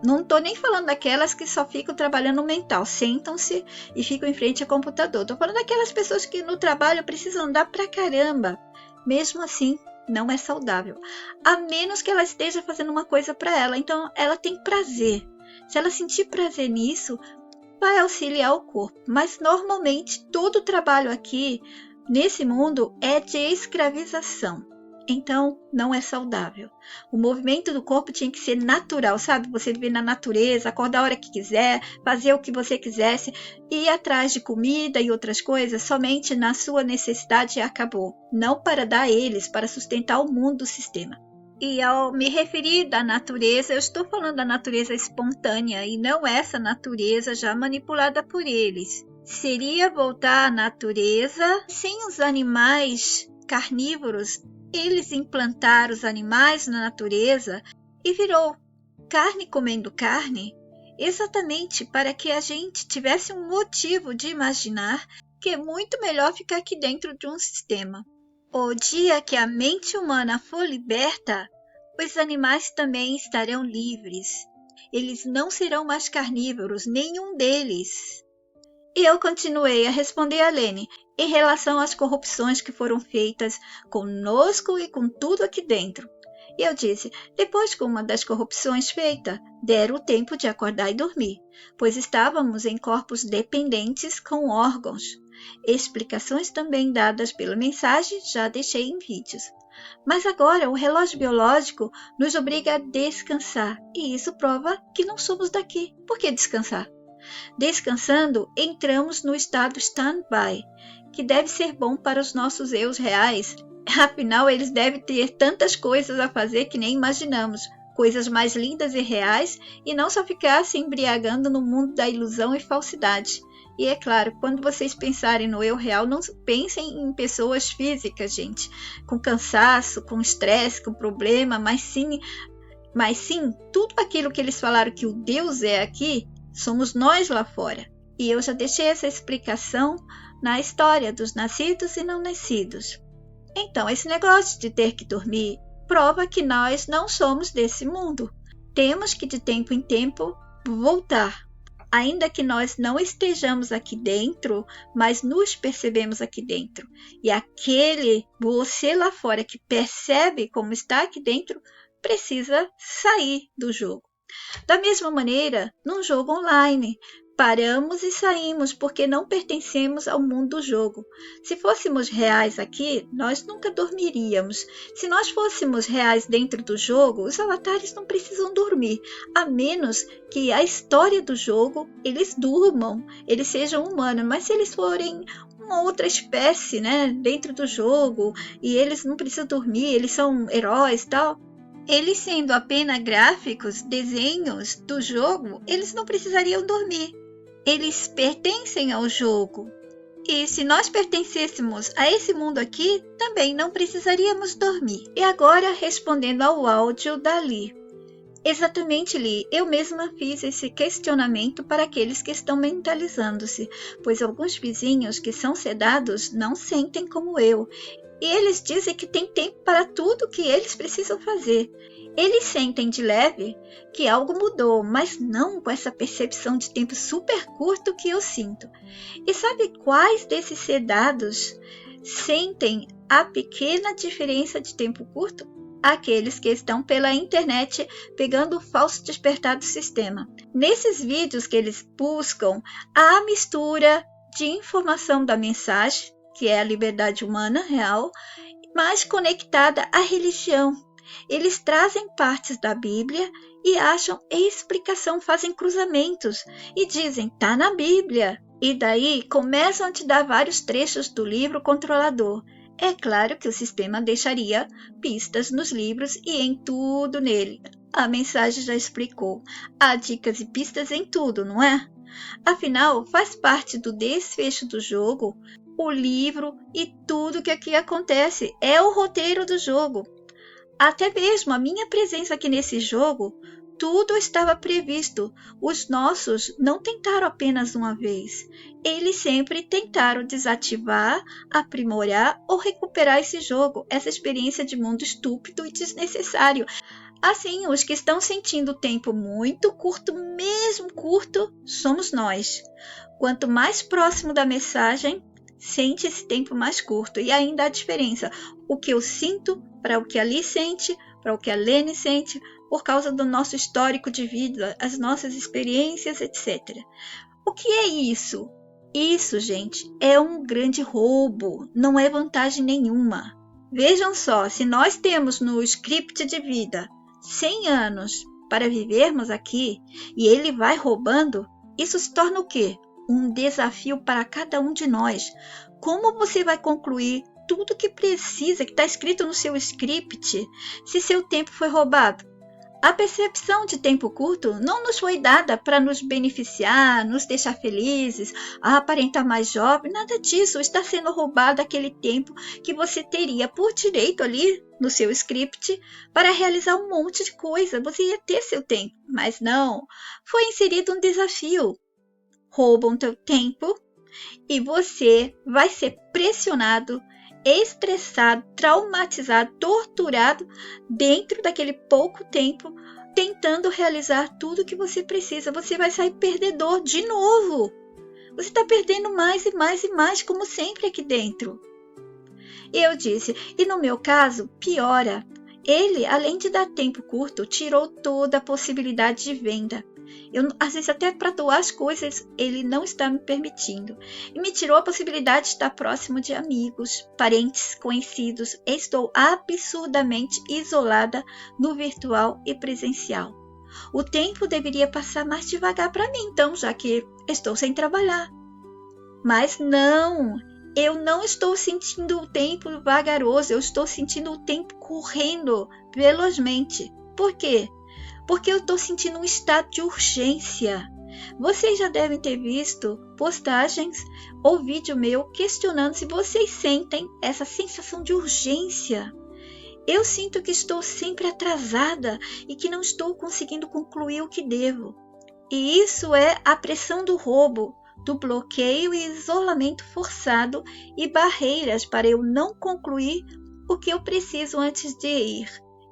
Não estou nem falando daquelas que só ficam trabalhando mental, sentam-se e ficam em frente ao computador. Estou falando daquelas pessoas que no trabalho precisam andar pra caramba. Mesmo assim, não é saudável, a menos que ela esteja fazendo uma coisa para ela. Então, ela tem prazer. Se ela sentir prazer nisso, vai auxiliar o corpo. Mas, normalmente, todo o trabalho aqui nesse mundo é de escravização, então não é saudável. O movimento do corpo tinha que ser natural, sabe? Você viver na natureza, acordar a hora que quiser, fazer o que você quisesse, ir atrás de comida e outras coisas somente na sua necessidade e acabou. Não para dar a eles, para sustentar o mundo do sistema. E ao me referir da natureza, eu estou falando da natureza espontânea e não essa natureza já manipulada por eles. Seria voltar à natureza sem os animais carnívoros. Eles implantaram os animais na natureza e virou carne comendo carne, exatamente para que a gente tivesse um motivo de imaginar que é muito melhor ficar aqui dentro de um sistema. O dia que a mente humana for liberta, os animais também estarão livres. Eles não serão mais carnívoros, nenhum deles. E eu continuei a responder a Lene em relação às corrupções que foram feitas conosco e com tudo aqui dentro. E eu disse, depois que uma das corrupções feita, deram o tempo de acordar e dormir, pois estávamos em corpos dependentes com órgãos. Explicações também dadas pela mensagem já deixei em vídeos. Mas agora o relógio biológico nos obriga a descansar, e isso prova que não somos daqui. Por que descansar? Descansando, entramos no estado stand-by, que deve ser bom para os nossos eus reais. Afinal, eles devem ter tantas coisas a fazer que nem imaginamos, coisas mais lindas e reais, e não só ficar se embriagando no mundo da ilusão e falsidade. E é claro, quando vocês pensarem no eu real, não pensem em pessoas físicas, gente, com cansaço, com estresse, com problema, mas sim, tudo aquilo que eles falaram que o Deus é aqui, somos nós lá fora. E eu já deixei essa explicação na história dos nascidos e não nascidos. Então, esse negócio de ter que dormir prova que nós não somos desse mundo. Temos que, de tempo em tempo, voltar. Ainda que nós não estejamos aqui dentro, mas nos percebemos aqui dentro. E aquele você lá fora que percebe como está aqui dentro, precisa sair do jogo. Da mesma maneira, num jogo online, paramos e saímos porque não pertencemos ao mundo do jogo. Se fôssemos reais aqui, nós nunca dormiríamos. Se nós fôssemos reais dentro do jogo, os avatares não precisam dormir, a menos que a história do jogo, eles durmam, eles sejam humanos. Mas se eles forem uma outra espécie, né, dentro do jogo, e eles não precisam dormir, eles são heróis e tal, eles sendo apenas gráficos, desenhos do jogo, eles não precisariam dormir. Eles pertencem ao jogo. E se nós pertencêssemos a esse mundo aqui, também não precisaríamos dormir. E agora, respondendo ao áudio da Li. Exatamente, Li. Eu mesma fiz esse questionamento para aqueles que estão mentalizando-se, pois alguns vizinhos que são sedados não sentem como eu. E eles dizem que tem tempo para tudo que eles precisam fazer. Eles sentem de leve que algo mudou, mas não com essa percepção de tempo super curto que eu sinto. E sabe quais desses sedados sentem a pequena diferença de tempo curto? Aqueles que estão pela internet pegando o falso despertar do sistema. Nesses vídeos que eles buscam a mistura de informação da mensagem, que é a liberdade humana real, mas conectada à religião. Eles trazem partes da Bíblia e acham explicação, fazem cruzamentos e dizem, tá na Bíblia. E daí começam a te dar vários trechos do livro controlador. É claro que o sistema deixaria pistas nos livros e em tudo nele. A mensagem já explicou. Há dicas e pistas em tudo, não é? Afinal, faz parte do desfecho do jogo, o livro e tudo que aqui acontece. É o roteiro do jogo. Até mesmo a minha presença aqui nesse jogo, tudo estava previsto. Os nossos não tentaram apenas uma vez. Eles sempre tentaram desativar, aprimorar ou recuperar esse jogo, essa experiência de mundo estúpido e desnecessário. Assim, os que estão sentindo o tempo muito curto, mesmo curto, somos nós. Quanto mais próximo da mensagem, sente esse tempo mais curto. E ainda a diferença, o que eu sinto para o que a Li sente, para o que a Lene sente, por causa do nosso histórico de vida, as nossas experiências, etc. O que é isso? Isso, gente, é um grande roubo, não é vantagem nenhuma. Vejam só, se nós temos no script de vida 100 anos para vivermos aqui e ele vai roubando, isso se torna o quê? Um desafio para cada um de nós. Como você vai concluir tudo que precisa, que está escrito no seu script, se seu tempo foi roubado? A percepção de tempo curto não nos foi dada para nos beneficiar, nos deixar felizes, aparentar mais jovem, nada disso. Está sendo roubado aquele tempo que você teria por direito ali no seu script para realizar um monte de coisa. Você ia ter seu tempo, mas não. Foi inserido um desafio. Roubam teu tempo e você vai ser pressionado, estressado, traumatizado, torturado dentro daquele pouco tempo, tentando realizar tudo que você precisa. Você vai sair perdedor de novo. Você está perdendo mais e mais e mais, como sempre aqui dentro. Eu disse, e no meu caso, piora. Ele, além de dar tempo curto, tirou toda a possibilidade de venda. Às vezes, até para doar as coisas, ele não está me permitindo. E me tirou a possibilidade de estar próximo de amigos, parentes, conhecidos. Estou absurdamente isolada no virtual e presencial. O tempo deveria passar mais devagar para mim, então, já que estou sem trabalhar. Mas não, eu não estou sentindo o tempo vagaroso, eu estou sentindo o tempo correndo velozmente. Por quê? Porque eu estou sentindo um estado de urgência. Vocês já devem ter visto postagens ou vídeo meu questionando se vocês sentem essa sensação de urgência. Eu sinto que estou sempre atrasada e que não estou conseguindo concluir o que devo. E isso é a pressão do roubo, do bloqueio e isolamento forçado e barreiras para eu não concluir o que eu preciso antes de ir.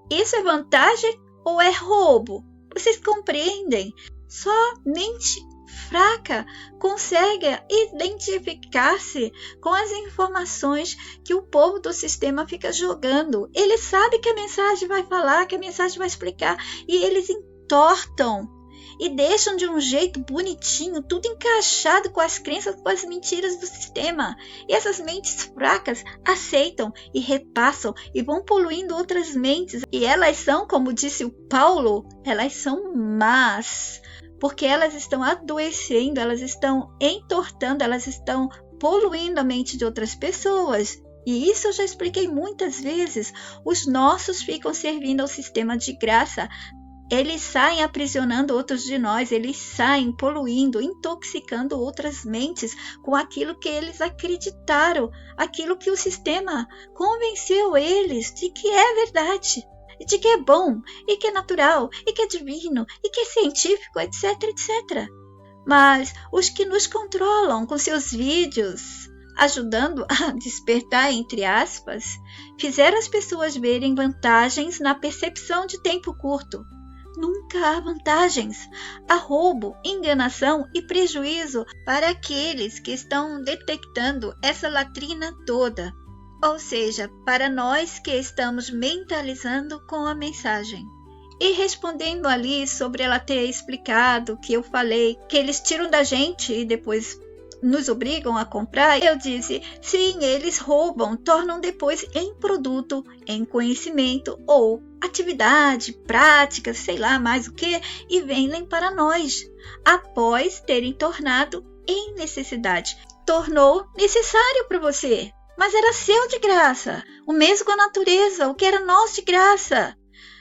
Isso é vantagem ou é roubo? Vocês compreendem? Só mente fraca consegue identificar-se com as informações que o povo do sistema fica jogando. Ele sabe que a mensagem vai falar, que a mensagem vai explicar, e eles entortam e deixam de um jeito bonitinho, tudo encaixado com as crenças, com as mentiras do sistema. E essas mentes fracas aceitam e repassam e vão poluindo outras mentes. E elas são, como disse o Paulo, elas são más, porque elas estão adoecendo, elas estão entortando, elas estão poluindo a mente de outras pessoas. E isso eu já expliquei muitas vezes. Os nossos ficam servindo ao sistema de graça. Eles saem aprisionando outros de nós, eles saem poluindo, intoxicando outras mentes com aquilo que eles acreditaram, aquilo que o sistema convenceu eles de que é verdade, de que é bom, e que é natural, e que é divino, e que é científico, etc, etc. Mas os que nos controlam com seus vídeos, ajudando a despertar, entre aspas, fizeram as pessoas verem vantagens na percepção de tempo curto. Nunca há vantagens. Há roubo, enganação e prejuízo para aqueles que estão detectando essa latrina toda. Ou seja, para nós que estamos mentalizando com a mensagem. E respondendo ali sobre ela ter explicado que eu falei que eles tiram da gente e depois nos obrigam a comprar, eu disse, sim, eles roubam, tornam depois em produto, em conhecimento ou atividade, prática, sei lá mais o que, e vendem para nós, após terem tornado em necessidade. Tornou necessário para você, mas era seu de graça. O mesmo com a natureza, o que era nosso de graça,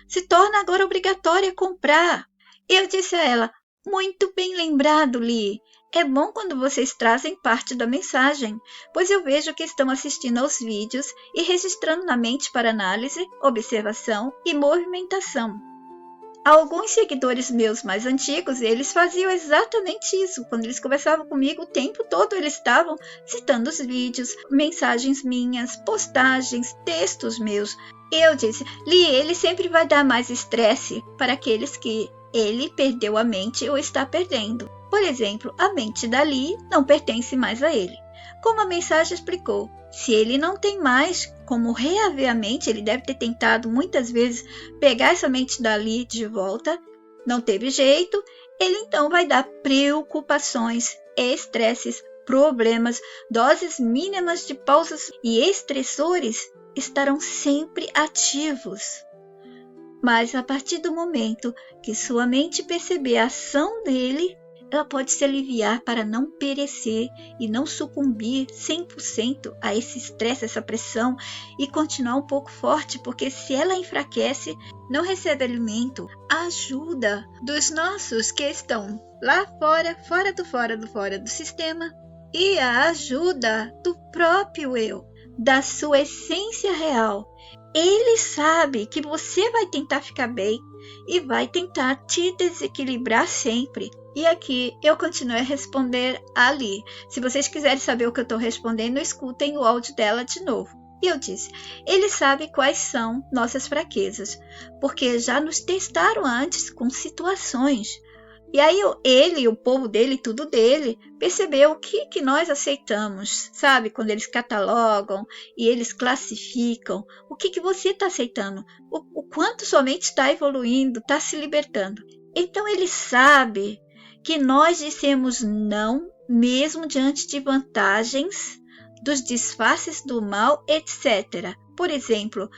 se torna agora obrigatório comprar. Eu disse a ela, muito bem lembrado, Li. É bom quando vocês trazem parte da mensagem, pois eu vejo que estão assistindo aos vídeos e registrando na mente para análise, observação e movimentação. Alguns seguidores meus mais antigos, eles faziam exatamente isso. Quando eles conversavam comigo, o tempo todo eles estavam citando os vídeos, mensagens minhas, postagens, textos meus. Eu disse, Li, ele sempre vai dar mais estresse para aqueles que ele perdeu a mente ou está perdendo. Por exemplo, a mente da Li não pertence mais a ele. Como a mensagem explicou, se ele não tem mais como reaver a mente, ele deve ter tentado muitas vezes pegar essa mente da Li de volta, não teve jeito, ele então vai dar preocupações, estresses, problemas, doses mínimas de pausas e estressores estarão sempre ativos. Mas a partir do momento que sua mente perceber a ação dele, ela pode se aliviar para não perecer e não sucumbir 100% a esse estresse, essa pressão e continuar um pouco forte, porque se ela enfraquece, não recebe alimento, a ajuda dos nossos que estão lá fora do sistema e a ajuda do próprio eu, da sua essência real. Ele sabe que você vai tentar ficar bem e vai tentar te desequilibrar sempre. E aqui eu continuo a responder ali. Se vocês quiserem saber o que eu estou respondendo, escutem o áudio dela de novo. E eu disse, ele sabe quais são nossas fraquezas, porque já nos testaram antes com situações. E aí ele, o povo dele, tudo dele, percebeu o que nós aceitamos, sabe? Quando eles catalogam e eles classificam, o que você está aceitando, o quanto sua mente está evoluindo, está se libertando. Então ele sabe que nós dissemos não, mesmo diante de vantagens, dos disfarces do mal, etc. Por exemplo,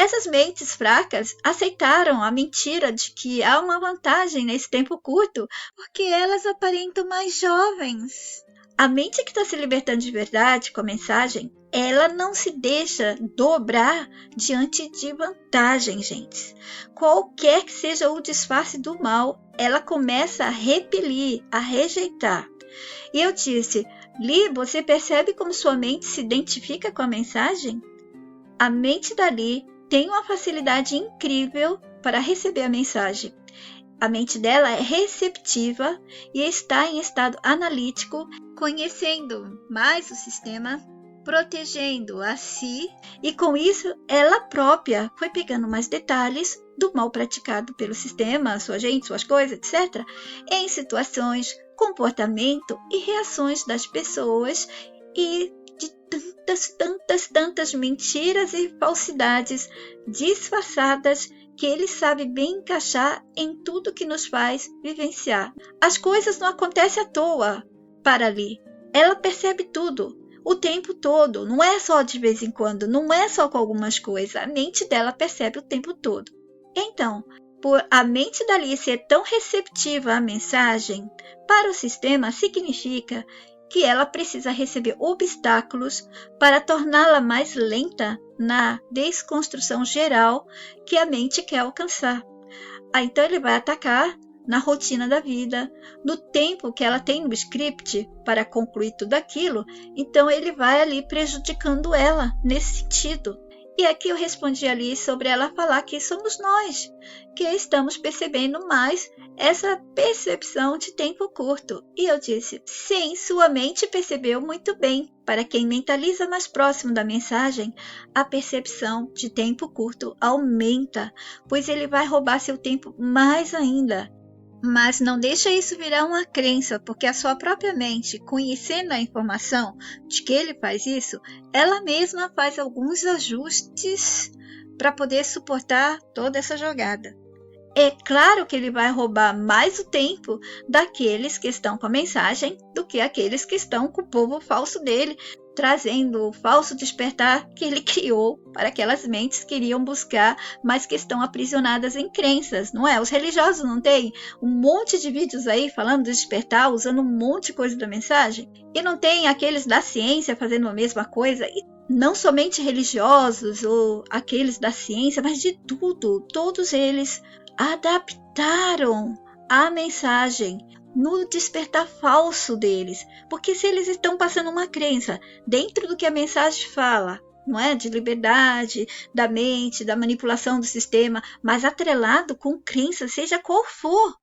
Essas mentes fracas aceitaram a mentira de que há uma vantagem nesse tempo curto, porque elas aparentam mais jovens. A mente que está se libertando de verdade com a mensagem, ela não se deixa dobrar diante de vantagem, gente. Qualquer que seja o disfarce do mal, ela começa a repelir, a rejeitar. E eu disse, Li, você percebe como sua mente se identifica com a mensagem? A mente da Li tem uma facilidade incrível para receber a mensagem. A mente dela é receptiva e está em estado analítico, conhecendo mais o sistema, protegendo a si, e com isso ela própria foi pegando mais detalhes do mal praticado pelo sistema, sua gente, suas coisas, etc., em situações, comportamento e reações das pessoas e de tantas mentiras e falsidades disfarçadas que ele sabe bem encaixar em tudo que nos faz vivenciar. As coisas não acontecem à toa para Li. Ela percebe tudo, o tempo todo, não é só de vez em quando, não é só com algumas coisas, a mente dela percebe o tempo todo. Então, por a mente da Li ser tão receptiva à mensagem, para o sistema significa que ela precisa receber obstáculos para torná-la mais lenta na desconstrução geral que a mente quer alcançar. Então ele vai atacar na rotina da vida, no tempo que ela tem no script para concluir tudo aquilo, então ele vai ali prejudicando ela nesse sentido. E aqui eu respondi ali sobre ela falar que somos nós que estamos percebendo mais essa percepção de tempo curto. E eu disse, sim, sua mente percebeu muito bem. Para quem mentaliza mais próximo da mensagem, a percepção de tempo curto aumenta, pois ele vai roubar seu tempo mais ainda. Mas não deixa isso virar uma crença, porque a sua própria mente, conhecendo a informação de que ele faz isso, ela mesma faz alguns ajustes para poder suportar toda essa jogada. É claro que ele vai roubar mais o tempo daqueles que estão com a mensagem do que aqueles que estão com o povo falso dele, trazendo o falso despertar que ele criou para aquelas mentes que queriam buscar, mas que estão aprisionadas em crenças, não é? Os religiosos não têm um monte de vídeos aí falando de despertar, usando um monte de coisa da mensagem? E não tem aqueles da ciência fazendo a mesma coisa? E não somente religiosos ou aqueles da ciência, mas de tudo, todos eles adaptaram a mensagem no despertar falso deles, porque se eles estão passando uma crença dentro do que a mensagem fala, não é? De liberdade, da mente, da manipulação do sistema, mas atrelado com crença, seja qual for.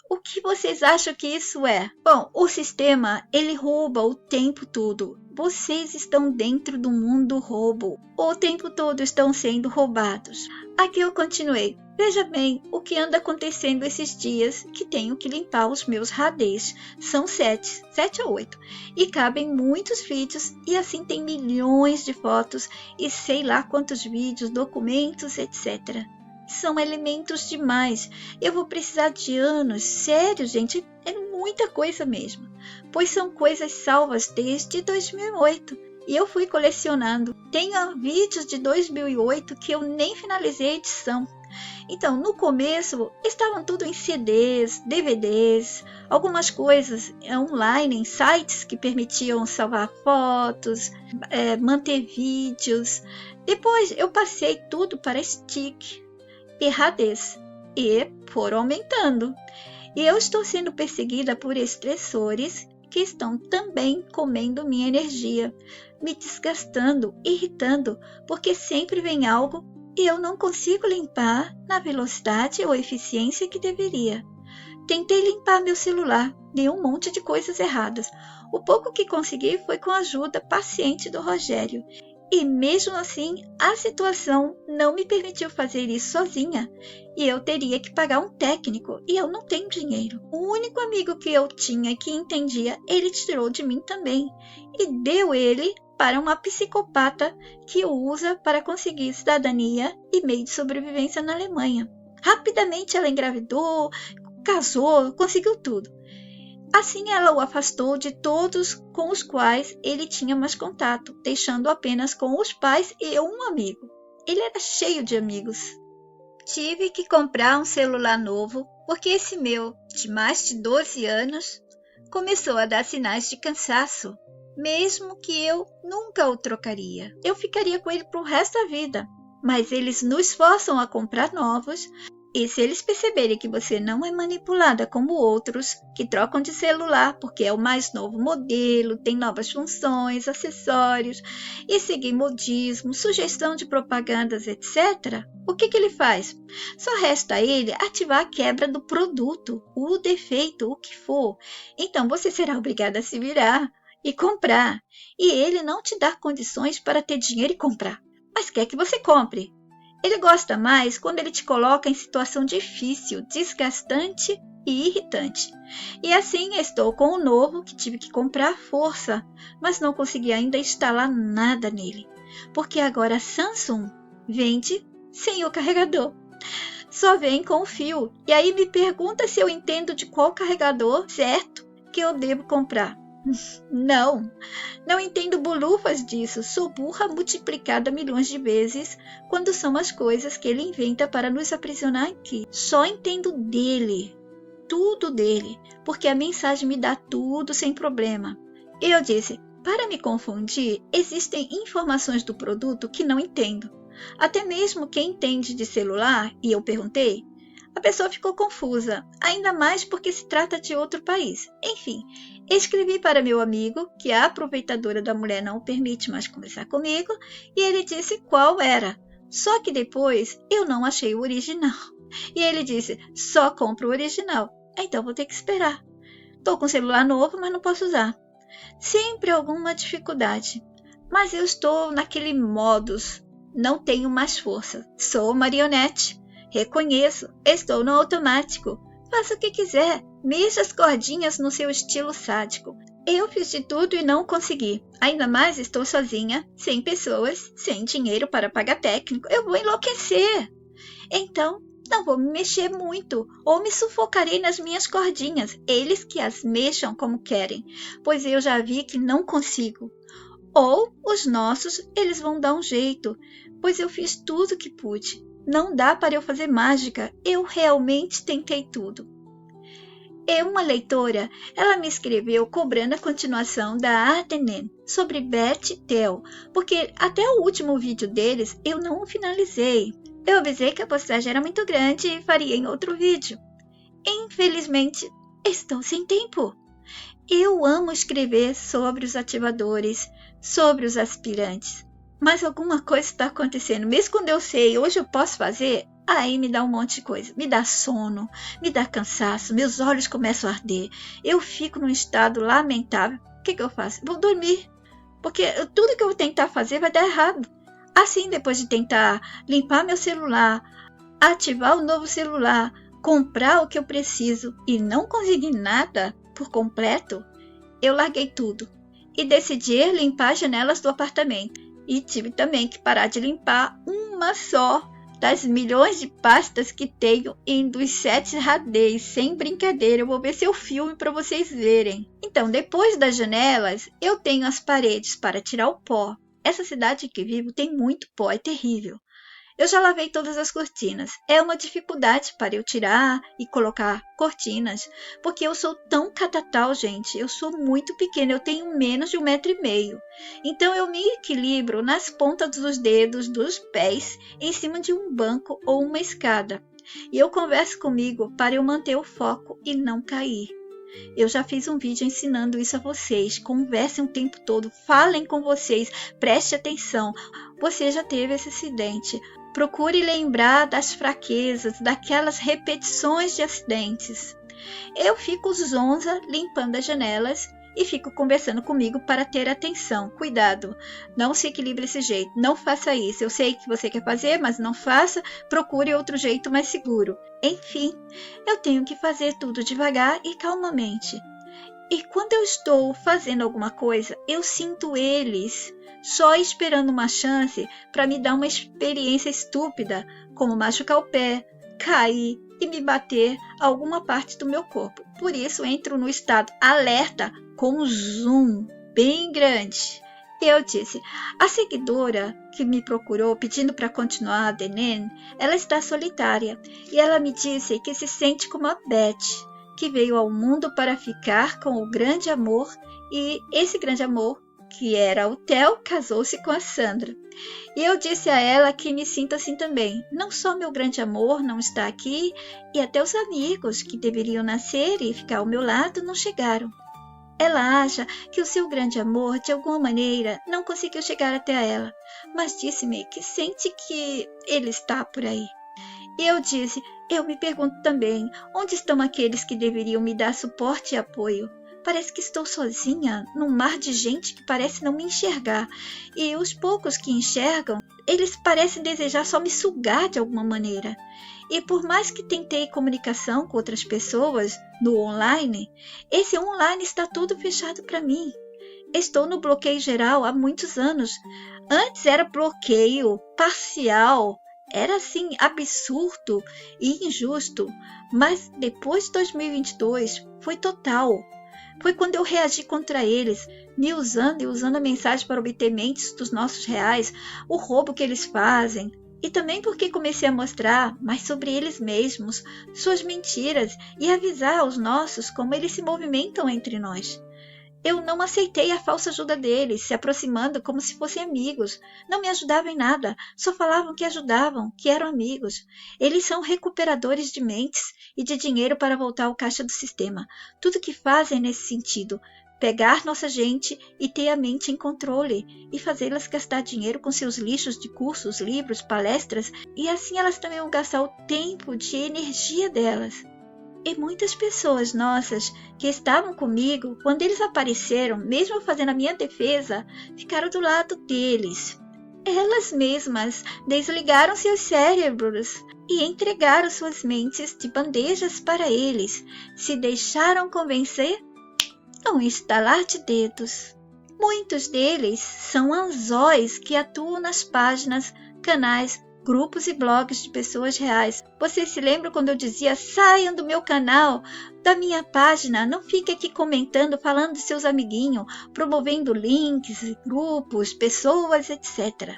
O que vocês acham que isso é? Bom, o sistema, ele rouba o tempo todo. Vocês estão dentro do mundo roubo. O tempo todo estão sendo roubados. Aqui eu continuei. Veja bem o que anda acontecendo esses dias que tenho que limpar os meus radês. São 7 ou 8. E cabem muitos vídeos e assim tem milhões de fotos e sei lá quantos vídeos, documentos, etc. São elementos demais. Eu vou precisar de anos. Sério, gente, é muita coisa mesmo. Pois são coisas salvas desde 2008. E eu fui colecionando. Tenho vídeos de 2008 que eu nem finalizei a edição. Então, no começo, estavam tudo em CDs, DVDs, algumas coisas online, em sites que permitiam salvar fotos, manter vídeos. Depois, eu passei tudo para stick e HDs e foram aumentando. E eu estou sendo perseguida por estressores que estão também comendo minha energia, me desgastando, irritando, porque sempre vem algo e eu não consigo limpar na velocidade ou eficiência que deveria. Tentei limpar meu celular, dei um monte de coisas erradas. O pouco que consegui foi com a ajuda paciente do Rogério. E mesmo assim, a situação não me permitiu fazer isso sozinha. E eu teria que pagar um técnico, e eu não tenho dinheiro. O único amigo que eu tinha que entendia, ele tirou de mim também. E deu ele para uma psicopata que o usa para conseguir cidadania e meio de sobrevivência na Alemanha. Rapidamente ela engravidou, casou, conseguiu tudo. Assim ela o afastou de todos com os quais ele tinha mais contato, deixando apenas com os pais e um amigo. Ele era cheio de amigos. Tive que comprar um celular novo porque esse meu, de mais de 12 anos, começou a dar sinais de cansaço. Mesmo que eu nunca o trocaria. Eu ficaria com ele pro resto da vida. Mas eles nos forçam a comprar novos. E se eles perceberem que você não é manipulada como outros, que trocam de celular porque é o mais novo modelo, tem novas funções, acessórios, e seguir modismo, sugestão de propagandas, etc., o que ele faz? Só resta a ele ativar a quebra do produto, o defeito, o que for. Então você será obrigada a se virar e comprar. E ele não te dá condições para ter dinheiro e comprar, mas quer que você compre. Ele gosta mais quando ele te coloca em situação difícil, desgastante e irritante. E assim estou com o novo que tive que comprar à força, mas não consegui ainda instalar nada nele, porque agora a Samsung vende sem o carregador. Só vem com o fio. E aí me pergunta se eu entendo de qual carregador certo que eu devo comprar. Não entendo bolufas disso. Sou burra multiplicada milhões de vezes quando são as coisas que ele inventa para nos aprisionar aqui. Só entendo dele, tudo dele, porque a mensagem me dá tudo sem problema. Eu disse, para me confundir, existem informações do produto que não entendo. Até mesmo quem entende de celular, e eu perguntei, a pessoa ficou confusa, ainda mais porque se trata de outro país. Enfim, escrevi para meu amigo que a aproveitadora da mulher não permite mais conversar comigo e ele disse qual era. Só que depois eu não achei o original. E ele disse, só compro o original. Então vou ter que esperar. Estou com celular novo, mas não posso usar. Sempre alguma dificuldade. Mas eu estou naquele modus. Não tenho mais força. Sou marionete. Reconheço, estou no automático. Faça o que quiser, mexa as cordinhas no seu estilo sádico. Eu fiz de tudo e não consegui. Ainda mais estou sozinha, sem pessoas, sem dinheiro para pagar técnico. Eu vou enlouquecer. Então, não vou me mexer muito, ou me sufocarei nas minhas cordinhas. Eles que as mexam como querem, pois eu já vi que não consigo. Ou os nossos, eles vão dar um jeito, pois eu fiz tudo que pude. Não dá para eu fazer mágica, eu realmente tentei tudo. E uma leitora, ela me escreveu cobrando a continuação da Artenen sobre Beth e Theo, porque até o último vídeo deles eu não o finalizei. Eu avisei que a postagem era muito grande e faria em outro vídeo. Infelizmente, estou sem tempo. Eu amo escrever sobre os ativadores, sobre os aspirantes. Mas alguma coisa está acontecendo. Mesmo quando eu sei, hoje eu posso fazer, aí me dá um monte de coisa. Me dá sono, me dá cansaço, meus olhos começam a arder. Eu fico num estado lamentável. O que eu faço? Vou dormir. Porque tudo que eu vou tentar fazer vai dar errado. Assim, depois de tentar limpar meu celular, ativar o novo celular, comprar o que eu preciso e não conseguir nada por completo, eu larguei tudo e decidi limpar as janelas do apartamento. E tive também que parar de limpar uma só das milhões de pastas que tenho em dos 7 radês. Sem brincadeira, eu vou ver seu filme para vocês verem. Então, depois das janelas, eu tenho as paredes para tirar o pó. Essa cidade que vivo tem muito pó, é terrível. Eu já lavei todas as cortinas. É uma dificuldade para eu tirar e colocar cortinas, porque eu sou tão catatal, gente. Eu sou muito pequena, eu tenho menos de 1,5 m. Então eu me equilibro nas pontas dos dedos dos pés em cima de um banco ou uma escada. E eu converso comigo para eu manter o foco e não cair. Eu já fiz um vídeo ensinando isso a vocês. Conversem o tempo todo, falem com vocês, preste atenção. Você já teve esse acidente. Procure lembrar das fraquezas, daquelas repetições de acidentes. Eu fico zonza limpando as janelas e fico conversando comigo para ter atenção. Cuidado, não se equilibre desse jeito, não faça isso. Eu sei que você quer fazer, mas não faça. Procure outro jeito mais seguro. Enfim, eu tenho que fazer tudo devagar e calmamente. E quando eu estou fazendo alguma coisa, eu sinto eles só esperando uma chance para me dar uma experiência estúpida, como machucar o pé, cair e me bater alguma parte do meu corpo. Por isso entro no estado alerta com um zoom bem grande. E eu disse, a seguidora que me procurou pedindo para continuar a DNN, ela está solitária. E ela me disse que se sente como a Beth, que veio ao mundo para ficar com o grande amor. E esse grande amor, que era o Theo, casou-se com a Sandra. E eu disse a ela que me sinto assim também. Não só meu grande amor não está aqui, e até os amigos que deveriam nascer e ficar ao meu lado não chegaram. Ela acha que o seu grande amor, de alguma maneira, não conseguiu chegar até ela, mas disse-me que sente que ele está por aí. E eu disse, eu me pergunto também, onde estão aqueles que deveriam me dar suporte e apoio? Parece que estou sozinha, num mar de gente que parece não me enxergar. E os poucos que enxergam, eles parecem desejar só me sugar de alguma maneira. E por mais que tentei comunicação com outras pessoas no online, esse online está todo fechado para mim. Estou no bloqueio geral há muitos anos. Antes era bloqueio parcial. Era assim absurdo e injusto. Mas depois de 2022 foi total. Foi quando eu reagi contra eles, me usando e usando a mensagem para obter mentes dos nossos reais, o roubo que eles fazem. E também porque comecei a mostrar mais sobre eles mesmos, suas mentiras e avisar aos nossos como eles se movimentam entre nós. Eu não aceitei a falsa ajuda deles, se aproximando como se fossem amigos. Não me ajudavam em nada, só falavam que ajudavam, que eram amigos. Eles são recuperadores de mentes e de dinheiro para voltar ao caixa do sistema. Tudo que fazem é nesse sentido. Pegar nossa gente e ter a mente em controle e fazê-las gastar dinheiro com seus lixos de cursos, livros, palestras, e assim elas também vão gastar o tempo de energia delas. E muitas pessoas nossas que estavam comigo, quando eles apareceram, mesmo fazendo a minha defesa, ficaram do lado deles. Elas mesmas desligaram seus cérebros e entregaram suas mentes de bandejas para eles, se deixaram convencer num estalar de dedos. Muitos deles são anzóis que atuam nas páginas, canais, grupos e blogs de pessoas reais. Vocês se lembram quando eu dizia, saiam do meu canal, da minha página, não fique aqui comentando, falando de seus amiguinhos, promovendo links, grupos, pessoas, etc.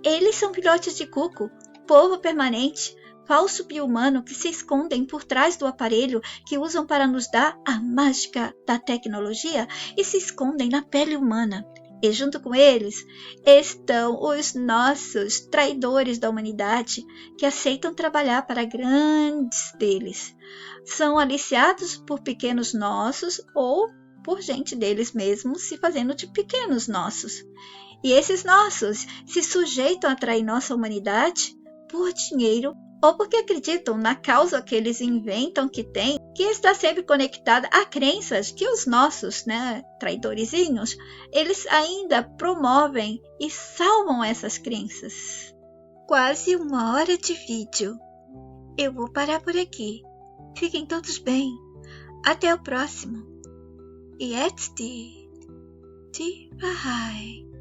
Eles são filhotes de cuco, povo permanente, falso bi-humano que se escondem por trás do aparelho que usam para nos dar a mágica da tecnologia e se escondem na pele humana. E junto com eles estão os nossos traidores da humanidade que aceitam trabalhar para grandes deles. São aliciados por pequenos nossos ou por gente deles mesmos se fazendo de pequenos nossos. E esses nossos se sujeitam a trair nossa humanidade por dinheiro ou porque acreditam na causa que eles inventam que tem, que está sempre conectada a crenças que os nossos, traidorizinhos, eles ainda promovem e salvam essas crenças. Quase 1 hora de vídeo. Eu vou parar por aqui. Fiquem todos bem. Até o próximo. E de Bahai.